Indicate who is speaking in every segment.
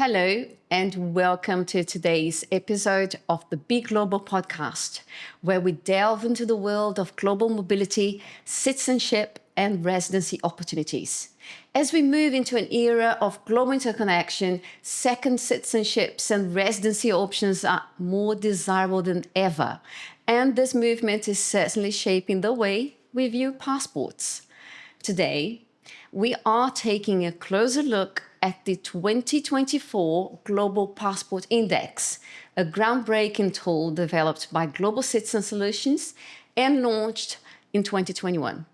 Speaker 1: Hello, and welcome to today's episode of the Big Global Podcast, where we delve into the world of global mobility, citizenship, and residency opportunities. As we move into an era of global interconnection, second citizenships and residency options are more desirable than ever. And this movement is certainly shaping the way we view passports. Today, we are taking a closer look at the 2024 Global Passport Index, a groundbreaking tool developed by Global Citizen Solutions and launched in 2021.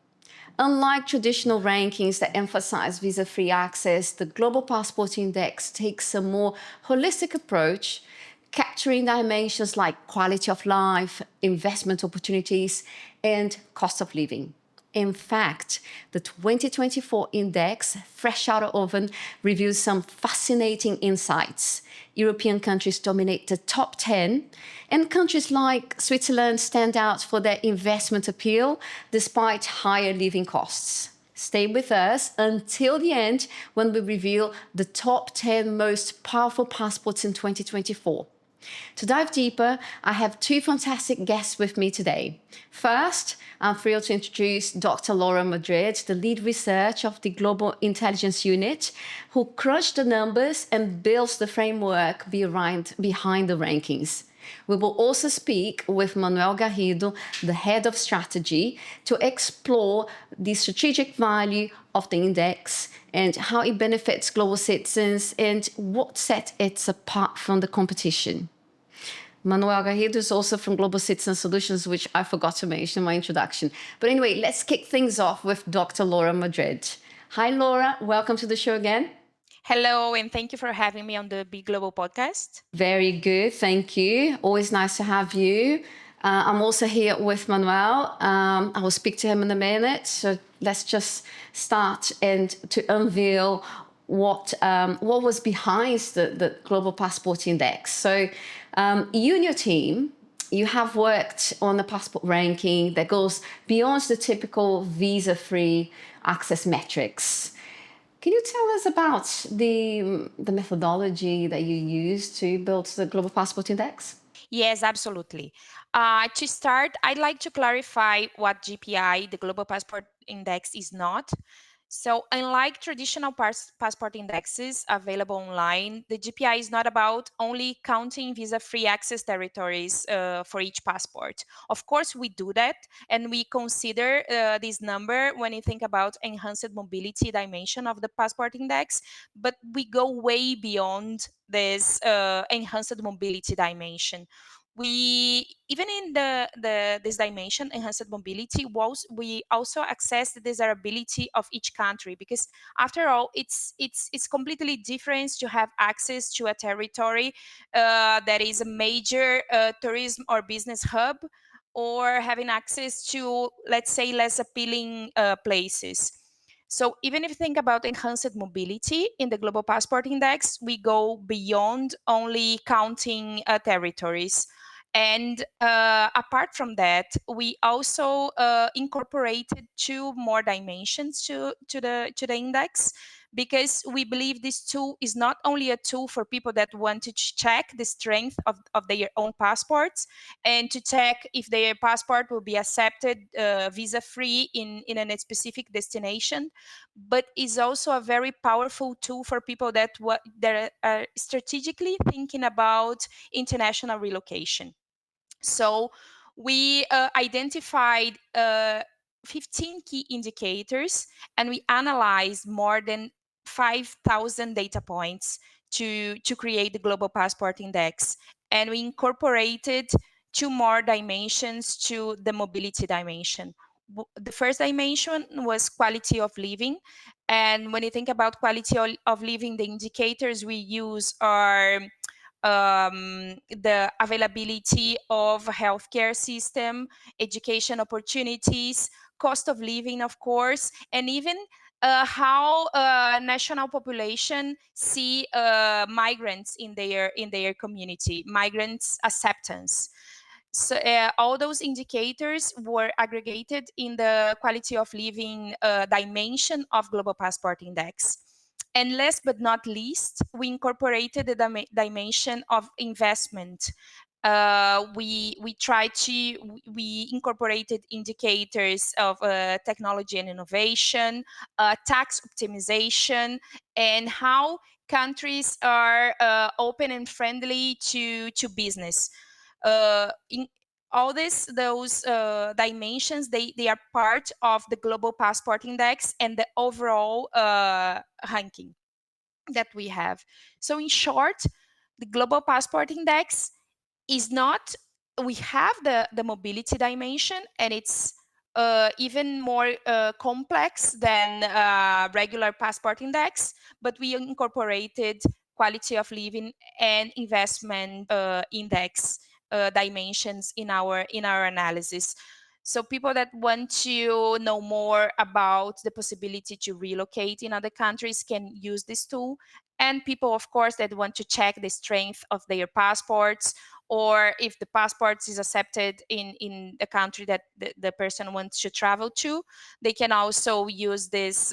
Speaker 1: Unlike traditional rankings that emphasize visa-free access, the Global Passport Index takes a more holistic approach, capturing dimensions like quality of life, investment opportunities, and cost of living. In fact, the 2024 index, fresh out of oven, reveals some fascinating insights. European countries dominate the top 10, and countries like Switzerland stand out for their investment appeal despite higher living costs. Stay with us until the end when we reveal the top 10 most powerful passports in 2024. To dive deeper, I have two fantastic guests with me today. First, I'm thrilled to introduce Dr. Laura Madrid, the lead researcher of the Global Intelligence Unit, who crushed the numbers and builds the framework behind the rankings. We will also speak with Manuel Garrido, the head of strategy, to explore the strategic value of the index and how it benefits global citizens and what sets it apart from the competition. Manuel Garrido is also from Global Citizen Solutions, which I forgot to mention in my introduction. But anyway, let's kick things off with Dr. Laura Madrid. Hi, Laura. Welcome to the show again.
Speaker 2: Hello, and thank you for having me on the Big Global Podcast.
Speaker 1: Very good. Thank you. Always nice to have you. I'm also here with Manuel. I will speak to him in a minute. So let's just start and to unveil what was behind the Global Passport Index. So you and your team, you have worked on a passport ranking that goes beyond the typical visa-free access metrics. Can you tell us about the methodology that you use to build the Global Passport Index?
Speaker 2: Yes, absolutely. To start, I'd like to clarify what GPI, the Global Passport Index, is not. So, unlike traditional passport indexes available online, the GPI is not about only counting visa free access territories for each passport. Of course, we do that and we consider this number when you think about enhanced mobility dimension of the passport index, but we go way beyond this enhanced mobility dimension. We even in this dimension enhanced mobility we also assess the desirability of each country, because after all it's completely different to have access to a territory that is a major tourism or business hub, or having access to, let's say, less appealing places. So even if you think about enhanced mobility in the Global Passport Index, we go beyond only counting territories. And apart from that, we also incorporated two more dimensions to the index, because we believe this tool is not only a tool for people that want to check the strength of their own passports and to check if their passport will be accepted visa-free in a specific destination, but is also a very powerful tool for people that are strategically thinking about international relocation. So we identified 15 key indicators, and we analyzed more than 5,000 data points to create the Global Passport Index. And we incorporated two more dimensions to the mobility dimension. The first dimension was quality of living. And when you think about quality of living, the indicators we use are the availability of healthcare system, education opportunities, cost of living, of course, and even how national population see migrants in their community, migrants acceptance. So all those indicators were aggregated in the quality of living dimension of Global Passport Index. And last but not least, we incorporated the dimension of investment. We tried to we incorporated indicators of technology and innovation, tax optimization, and how countries are open and friendly to business. In all those dimensions, they are part of the Global Passport Index and the overall ranking that we have. So in short, the Global Passport Index is not, we have the mobility dimension, and it's even more complex than regular passport index, but we incorporated quality of living and investment index dimensions in our analysis. So people that want to know more about the possibility to relocate in other countries can use this tool. And people, of course, that want to check the strength of their passports, or if the passport is accepted in the country that the person wants to travel to, they can also use this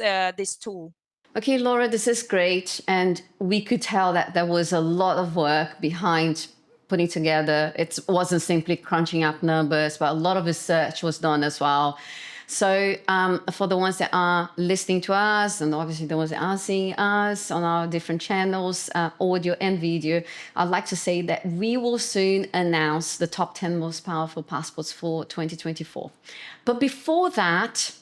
Speaker 2: tool.
Speaker 1: Okay, Laura, this is great. And we could tell that there was a lot of work behind putting together. It wasn't simply crunching up numbers, but a lot of research was done as well. So for the ones that are listening to us, and obviously the ones that are seeing us on our different channels, audio and video, I'd like to say that we will soon announce the top 10 most powerful passports for 2024. But before that,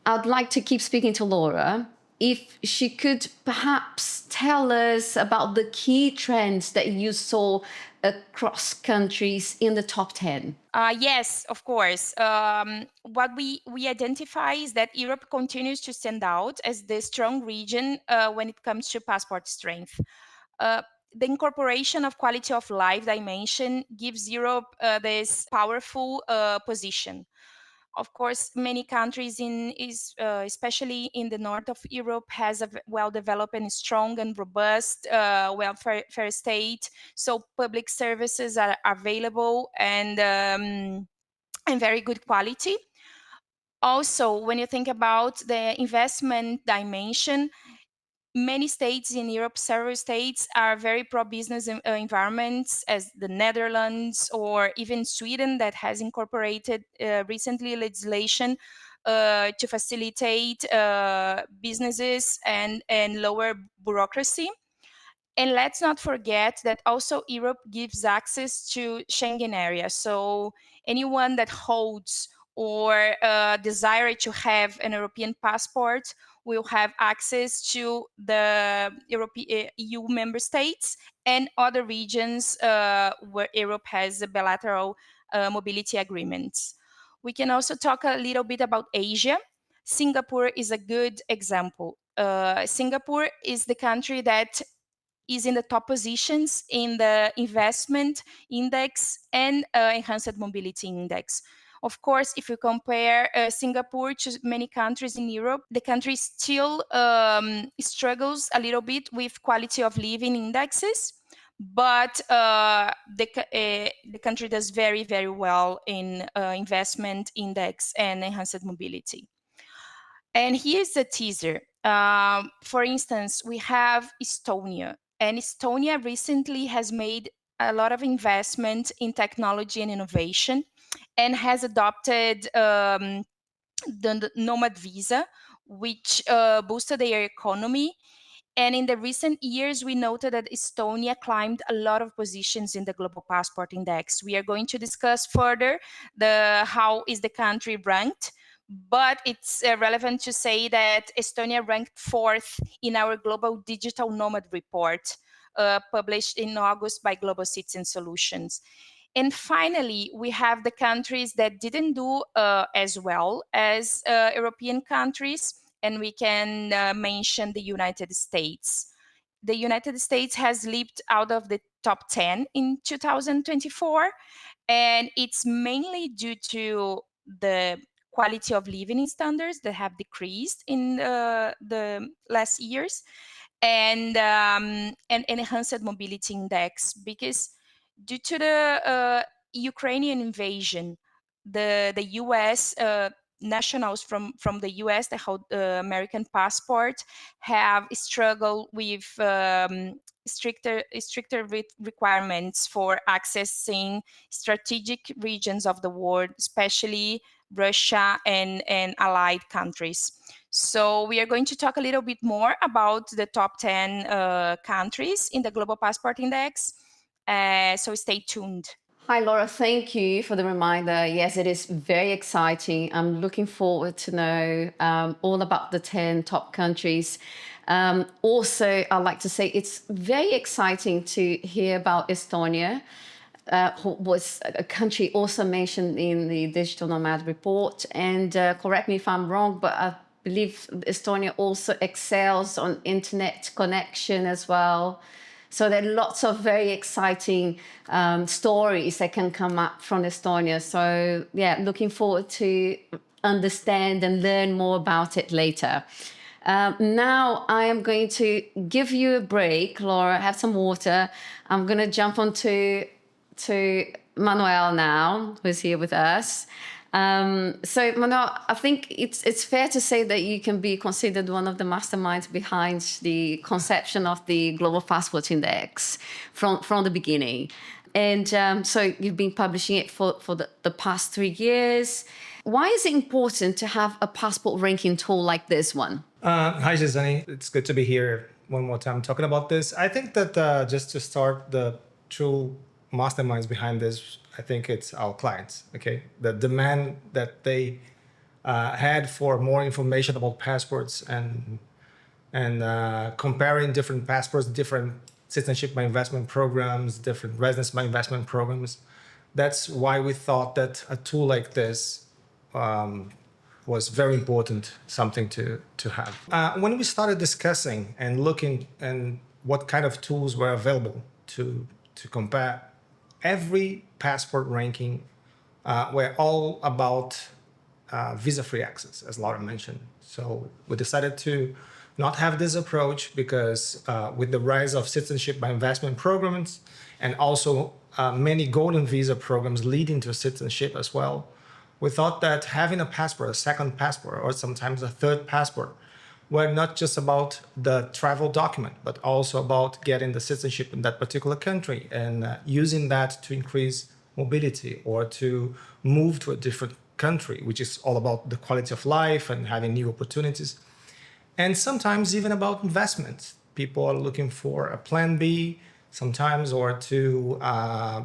Speaker 1: I'd like to keep speaking to Laura. If she could perhaps tell us about the key trends that you saw across countries in the top 10.
Speaker 2: Yes, of course. What we identify is that Europe continues to stand out as the strong region when it comes to passport strength. Uh, the incorporation of quality of life dimension gives Europe this powerful position. Of course, many countries especially in the north of Europe, has a well-developed and strong and robust welfare state. So public services are available and very good quality. Also, when you think about the investment dimension, many states in Europe, several states, are very pro-business environments, as the Netherlands or even Sweden, that has incorporated recently legislation to facilitate businesses and lower bureaucracy. And let's not forget that also Europe gives access to Schengen area. So anyone that holds or desire to have an European passport will have access to the EU member states and other regions where Europe has a bilateral mobility agreements. We can also talk a little bit about Asia. Singapore is a good example. Singapore is the country that is in the top positions in the investment index and enhanced mobility index. Of course, if you compare Singapore to many countries in Europe, the country still struggles a little bit with quality of living indexes, but the country does very, very well in investment index and enhanced mobility. And here's a teaser. For instance, we have Estonia, and Estonia recently has made a lot of investment in technology and innovation, and has adopted the nomad visa, which boosted their economy. And in the recent years, we noted that Estonia climbed a lot of positions in the Global Passport Index. We are going to discuss further the how is the country ranked, but it's relevant to say that Estonia ranked fourth in our Global Digital Nomad Report, published in August by Global Citizen Solutions. And finally, we have the countries that didn't do as well as European countries, and we can mention the United States. The United States has leaped out of the top 10 in 2024, and it's mainly due to the quality of living standards that have decreased in the last years, and enhanced mobility index, because due to the Ukrainian invasion, the US nationals from the US that hold American passport have struggled with stricter requirements for accessing strategic regions of the world, especially Russia and allied countries. So we are going to talk a little bit more about the top 10 countries in the Global Passport Index. So stay tuned.
Speaker 1: Hi, Laura. Thank you for the reminder. Yes, it is very exciting. I'm looking forward to know all about the 10 top countries. Also, I'd like to say it's very exciting to hear about Estonia, who was a country also mentioned in the Digital Nomad report. And correct me if I'm wrong, but I believe Estonia also excels on internet connection as well. So there are lots of very exciting stories that can come up from Estonia. So yeah, looking forward to understand and learn more about it later. Now I am going to give you a break, Laura. Have some water. I'm going to jump on to Manuel now, who's here with us. So Manuel, I think it's fair to say that you can be considered one of the masterminds behind the conception of the Global Passport Index from the beginning. And so you've been publishing it for the past 3 years. Why is it important to have a passport ranking tool like this one?
Speaker 3: Hi, Gizane. It's good to be here one more time talking about this. I think that just to start, the true masterminds behind this, I think it's our clients. Okay, the demand that they had for more information about passports and comparing different passports, different citizenship by investment programs, different residence by investment programs. That's why we thought that a tool like this was very important, something to have. When we started discussing and looking and what kind of tools were available to compare, every passport ranking were all about visa-free access, as Laura mentioned. So we decided to not have this approach because with the rise of citizenship by investment programs and also many golden visa programs leading to citizenship as well, we thought that having a passport, a second passport, or sometimes a third passport, were not just about the travel document, but also about getting the citizenship in that particular country and using that to increase mobility or to move to a different country, which is all about the quality of life and having new opportunities. And sometimes even about investments. People are looking for a plan B sometimes, or to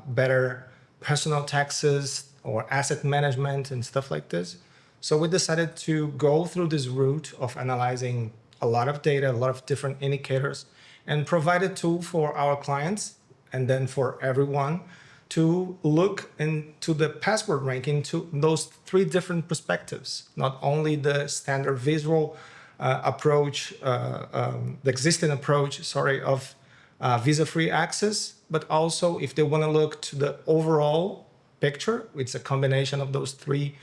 Speaker 3: better personal taxes or asset management and stuff like this. So we decided to go through this route of analyzing a lot of data, a lot of different indicators, and provide a tool for our clients and then for everyone to look into the passport ranking to those 3 different perspectives, not only the standard visual approach, the existing approach, of visa-free access, but also if they want to look to the overall picture, it's a combination of those 3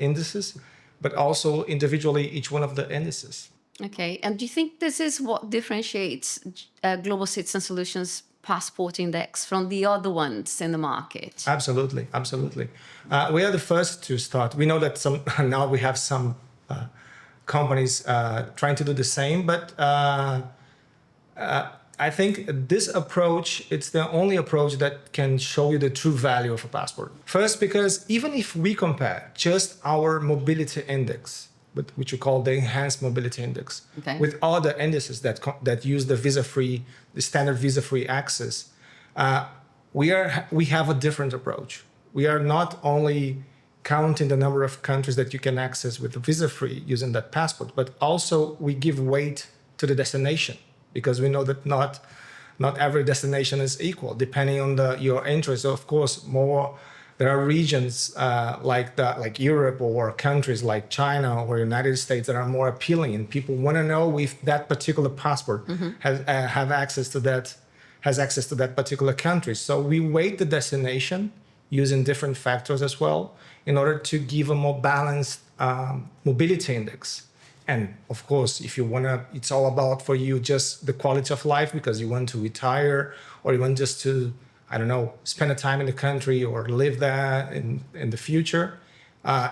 Speaker 3: indices, but also individually each one of the indices.
Speaker 1: Okay, and do you think this is what differentiates Global Citizen Solutions Passport Index from the other ones in the market?
Speaker 3: Absolutely, absolutely. We are the first to start. We know that now we have some companies trying to do the same, but I think this approach, it's the only approach that can show you the true value of a passport. First, because even if we compare just our mobility index, which we call the enhanced mobility index,
Speaker 1: okay,
Speaker 3: with other indices that use the standard visa-free access, we have a different approach. We are not only counting the number of countries that you can access with visa-free using that passport, but also we give weight to the destination, because we know that not every destination is equal, depending on your interest. So of course, there are regions like Europe or countries like China or United States that are more appealing, and people want to know if that particular passport has access to that particular country. So we weight the destination using different factors as well in order to give a more balanced mobility index. And of course, if you want to, it's all about for you just the quality of life because you want to retire or you want just to, I don't know, spend a time in the country or live there in the future.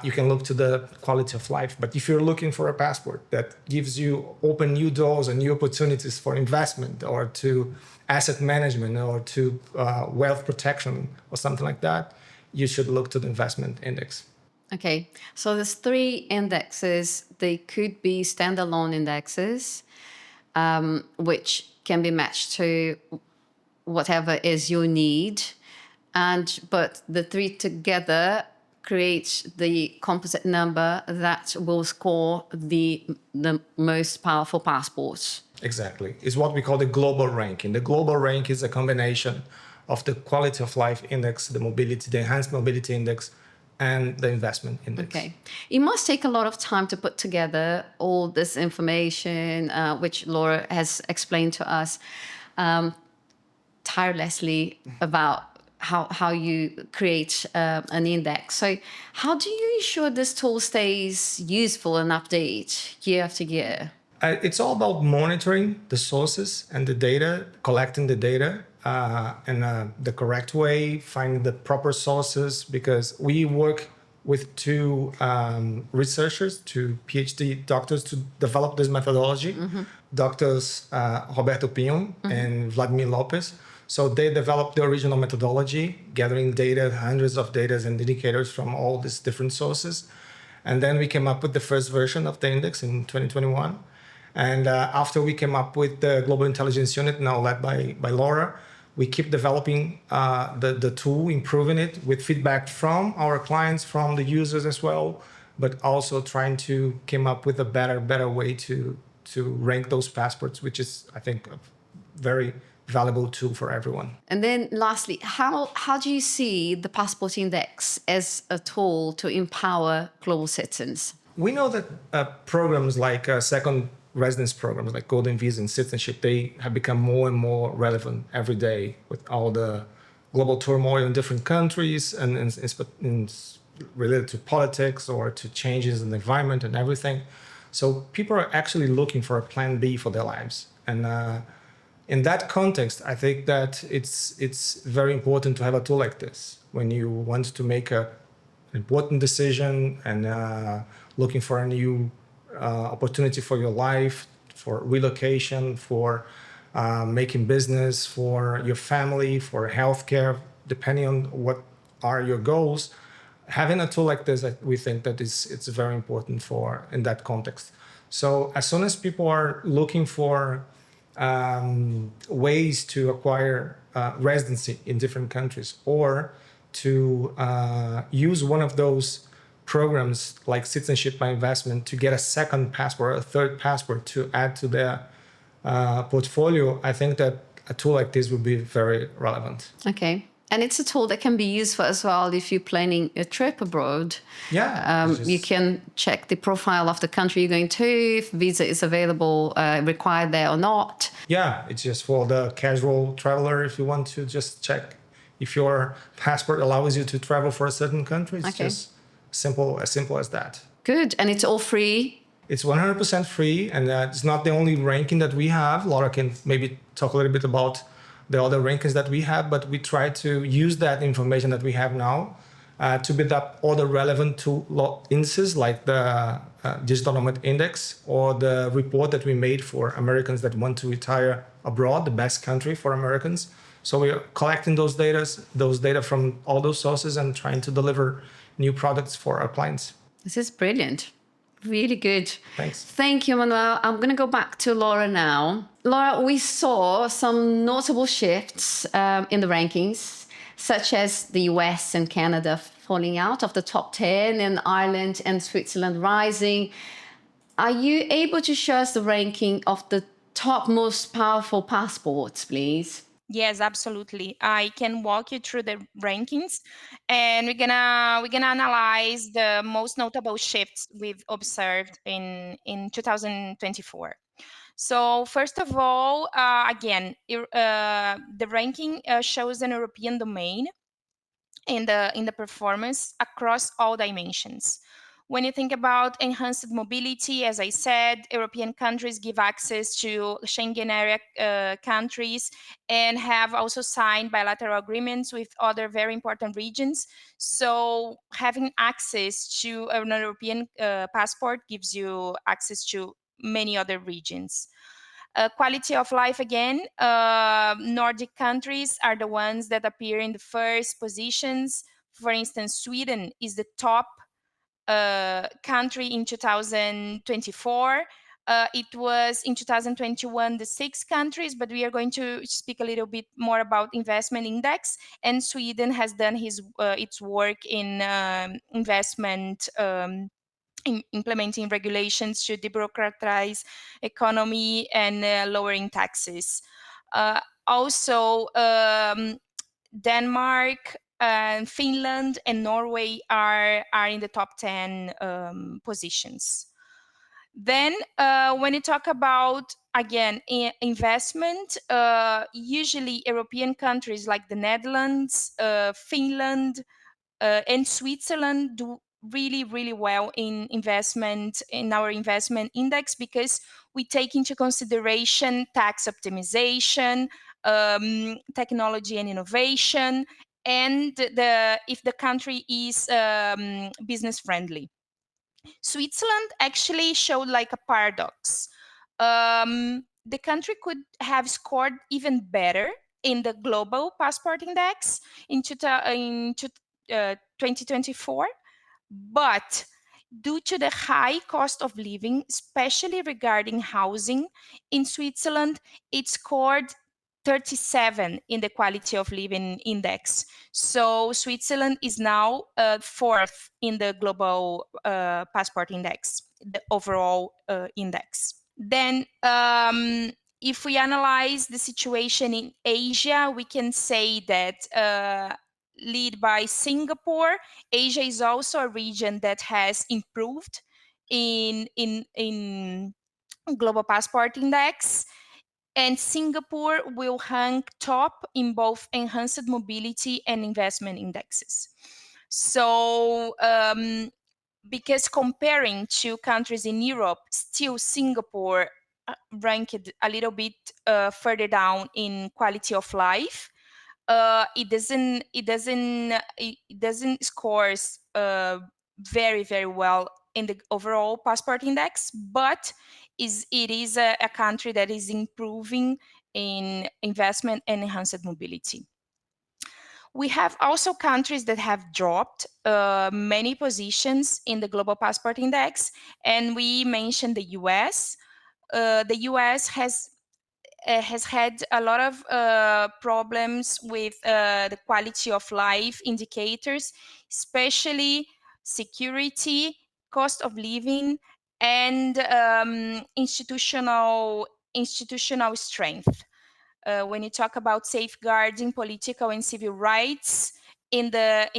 Speaker 3: You can look to the quality of life. But if you're looking for a passport that gives you open new doors and new opportunities for investment or to asset management or to wealth protection or something like that, you should look to the investment index.
Speaker 1: Okay, so there's 3 indexes. They could be standalone indexes, which can be matched to whatever is your need, but the 3 together creates the composite number that will score the most powerful passports.
Speaker 3: Exactly. It's what we call the global ranking. The global rank is a combination of the quality of life index, the mobility, the enhanced mobility index, and the investment index.
Speaker 1: Okay. It must take a lot of time to put together all this information, which Laura has explained to us tirelessly about how you create an index. So how do you ensure this tool stays useful and update year after year?
Speaker 3: It's all about monitoring the sources and the data, collecting the data in the correct way, finding the proper sources, because we work with 2 researchers, 2 PhD doctors to develop this methodology, doctors Roberto Pinho and Vladimir Lopez. So they developed the original methodology, gathering data, hundreds of data and indicators from all these different sources. And then we came up with the first version of the index in 2021. And after we came up with the Global Intelligence Unit, now led by Laura, we keep developing the tool, improving it with feedback from our clients, from the users as well, but also trying to come up with a better way to rank those passports, which is, I think, a very valuable tool for everyone.
Speaker 1: And then lastly, how do you see the Passport Index as a tool to empower global citizens?
Speaker 3: We know that programs like second residence programs like Golden Visa and Citizenship, they have become more and more relevant every day with all the global turmoil in different countries and related to politics or to changes in the environment and everything. So people are actually looking for a plan B for their lives. And in that context, I think that it's very important to have a tool like this when you want to make an important decision and looking for a new opportunity for your life, for relocation, for making business, for your family, for healthcare, depending on what are your goals. Having a tool like this, we think that it's very important for in that context. So as soon as people are looking for ways to acquire residency in different countries or to use one of those programs like citizenship by investment to get a second passport or a third passport to add to their portfolio, I think that a tool like this would be very relevant.
Speaker 1: Okay. And it's a tool that can be useful as well if you're planning a trip abroad.
Speaker 3: Yeah.
Speaker 1: You can check the profile of the country you're going to, if visa is available, required there or not.
Speaker 3: Yeah, it's just for the casual traveler if you want to just check if your passport allows you to travel for a certain country. It's just as simple as that.
Speaker 1: Good. And it's all free.
Speaker 3: It's 100% free, and it's not the only ranking that we have. Laura can maybe talk a little bit about the other rankings that we have, but we try to use that information that we have now to build up other relevant indices like the Digital Nomad Index or the report that we made for Americans that want to retire abroad, the best country for Americans. So we're collecting those data from all those sources and trying to deliver new products for our clients.
Speaker 1: This is brilliant. Really good.
Speaker 3: Thanks.
Speaker 1: Thank you, Manuel. I'm going to go back to Laura now. Laura, we saw some notable shifts in the rankings, such as the US and Canada falling out of the top 10 and Ireland and Switzerland rising. Are you able to show us the ranking of the top most powerful passports, please?
Speaker 2: Yes, absolutely. I can walk you through the rankings, and we're gonna analyze the most notable shifts we've observed in 2024. So first of all, again, the ranking shows an European domain in the performance across all dimensions, When you think about enhanced mobility, as I said, European countries give access to Schengen area countries and have also signed bilateral agreements with other very important regions. So having access to an European passport gives you access to many other regions. Quality of life, again, Nordic countries are the ones that appear in the first positions. For instance, Sweden is the top country in 2024. It was in 2021 the 6 countries, but we are going to speak a little bit more about investment index. And Sweden has done its work in investment. Implementing regulations to debureaucratize economy and lowering taxes. Also, Denmark, Finland, and Norway are in the top 10 positions. Then, when you talk about, again, investment, usually European countries like the Netherlands, Finland, and Switzerland do really, really well in investment, in our investment index, because we take into consideration tax optimization, technology and innovation, and if the country is business friendly. Switzerland actually showed like a paradox. The country could have scored even better in the global passport index in 2024, but due to the high cost of living, especially regarding housing in Switzerland, it scored 37 in the quality of living index. So Switzerland is now fourth in the global passport index, the overall index. Then, if we analyze the situation in Asia, we can say that led by Singapore, Asia is also a region that has improved in global passport index, and Singapore will rank top in both enhanced mobility and investment indexes. So, because comparing to countries in Europe, still Singapore ranked a little bit further down in quality of life. It doesn't scores very, very well in the overall passport index, but it is a country that is improving in investment and enhanced mobility. We have also countries that have dropped many positions in the global passport index, and we mentioned the US. The US has had a lot of problems with the quality of life indicators, especially security, cost of living, and institutional strength. When you talk about safeguarding political and civil rights in the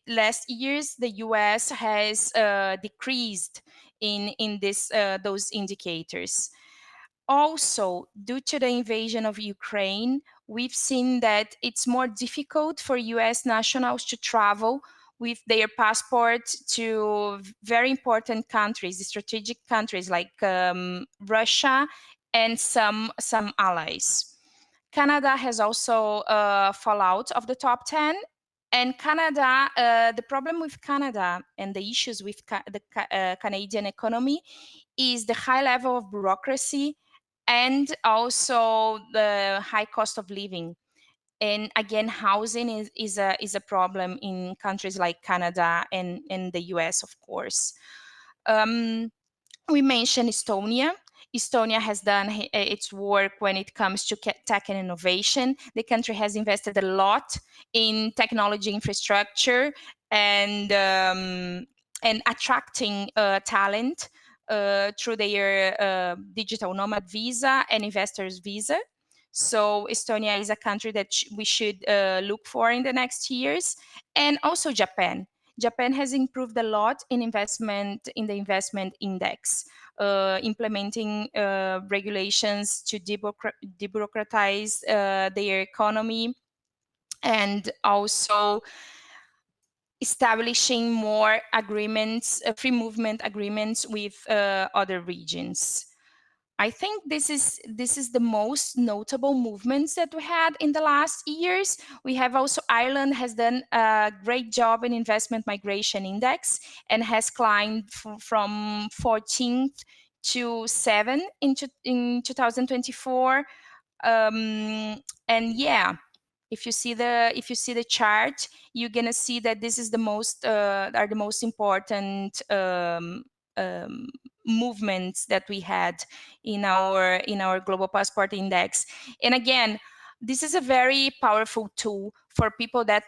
Speaker 2: last years, the US has decreased in those indicators. Also, due to the invasion of Ukraine, we've seen that it's more difficult for US nationals to travel with their passport to very important countries, strategic countries like Russia and some allies. Canada has also fall out of the top 10. And Canada, the problem with Canada and the issues with the Canadian economy is the high level of bureaucracy and also the high cost of living. And again, housing is a problem in countries like Canada and the US, of course. We mentioned Estonia. Estonia has done its work when it comes to tech and innovation. The country has invested a lot in technology infrastructure and attracting talent through their digital nomad visa and investors visa. So Estonia is a country that we should look for in the next years, and also Japan. Japan has improved a lot in the investment index, implementing regulations to debureaucratize their economy, and also establishing more agreements, free movement agreements with other regions. I think this is the most notable movements that we had in the last years. We have also Ireland has done a great job in investment migration index and has climbed from 14th to 7 in 2024. And yeah, if you see the chart, you're gonna see that this is the most are the most important movements that we had in our global passport index. And again, this is a very powerful tool for people that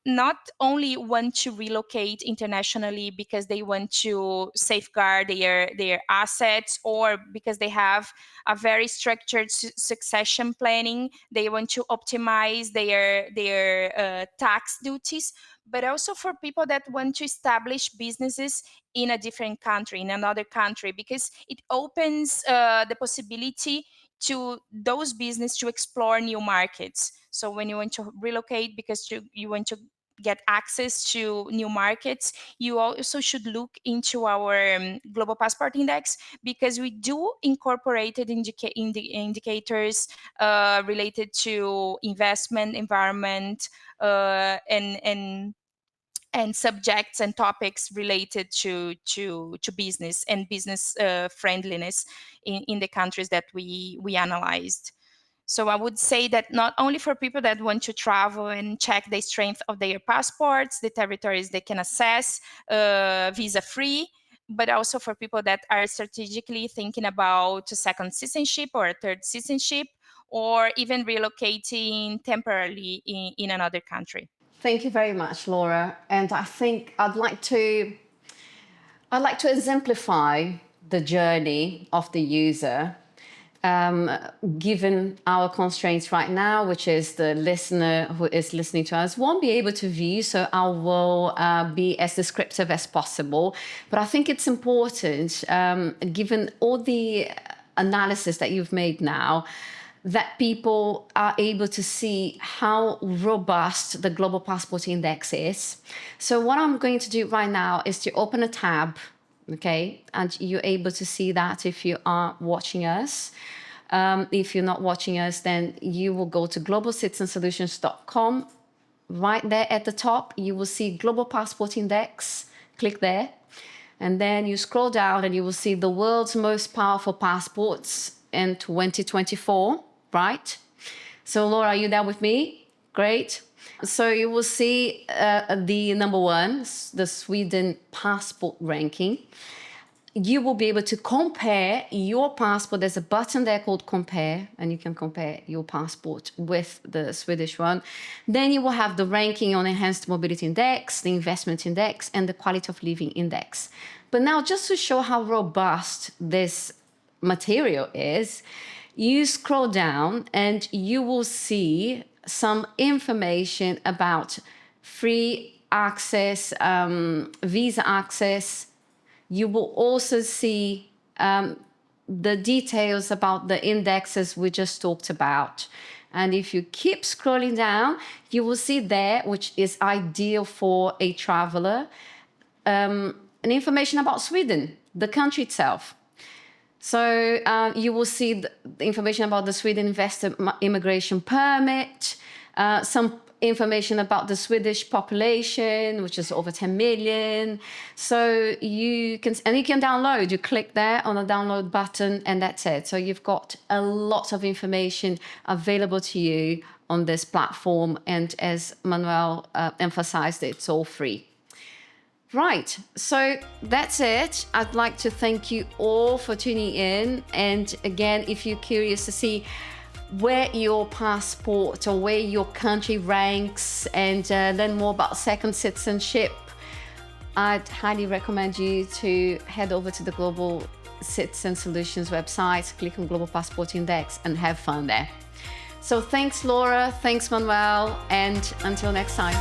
Speaker 2: not only want to relocate internationally because they want to safeguard their assets, or because they have a very structured succession planning, they want to optimize their tax duties, but also for people that want to establish businesses in a different country, in another country, because it opens the possibility to those businesses to explore new markets. So when you want to relocate because you want to get access to new markets, you also should look into our global passport index, because we do incorporated indicators related to investment, environment, and subjects and topics related to business and business friendliness in the countries that we analyzed. So I would say that not only for people that want to travel and check the strength of their passports, the territories they can access visa-free, but also for people that are strategically thinking about a second citizenship or a third citizenship, or even relocating temporarily in another country.
Speaker 1: Thank you very much, Laura. And I think I'd like to exemplify the journey of the user, given our constraints right now, which is the listener who is listening to us won't be able to view, so I will be as descriptive as possible. But I think it's important, given all the analysis that you've made now, that people are able to see how robust the Global Passport Index is. So what I'm going to do right now is to open a tab, okay? And you're able to see that if you are watching us. If you're not watching us, then you will go to globalcitizensolutions.com. Right there at the top, you will see Global Passport Index. Click there. And then you scroll down and you will see the world's most powerful passports in 2024. Right? So Laura, are you there with me? Great. So you will see the number one, the Sweden passport ranking. You will be able to compare your passport. There's a button there called compare, and you can compare your passport with the Swedish one. Then you will have the ranking on Enhanced Mobility Index, the Investment Index, and the Quality of Living Index. But now, just to show how robust this material is, you scroll down and you will see some information about free access, visa access. You will also see the details about the indexes we just talked about. And if you keep scrolling down, you will see there, which is ideal for a traveler, an information about Sweden, the country itself. So you will see the information about the Sweden investor immigration permit, some information about the Swedish population, which is over 10 million. So you can download. You click there on the download button, and that's it. So you've got a lot of information available to you on this platform. And as Manuel emphasized, it's all free. Right, so that's it. I'd like to thank you all for tuning in. And again, if you're curious to see where your passport or where your country ranks and learn more about second citizenship, I'd highly recommend you to head over to the Global Citizen Solutions website, click on Global Passport Index and have fun there. So thanks, Laura. Thanks, Manuel. And until next time.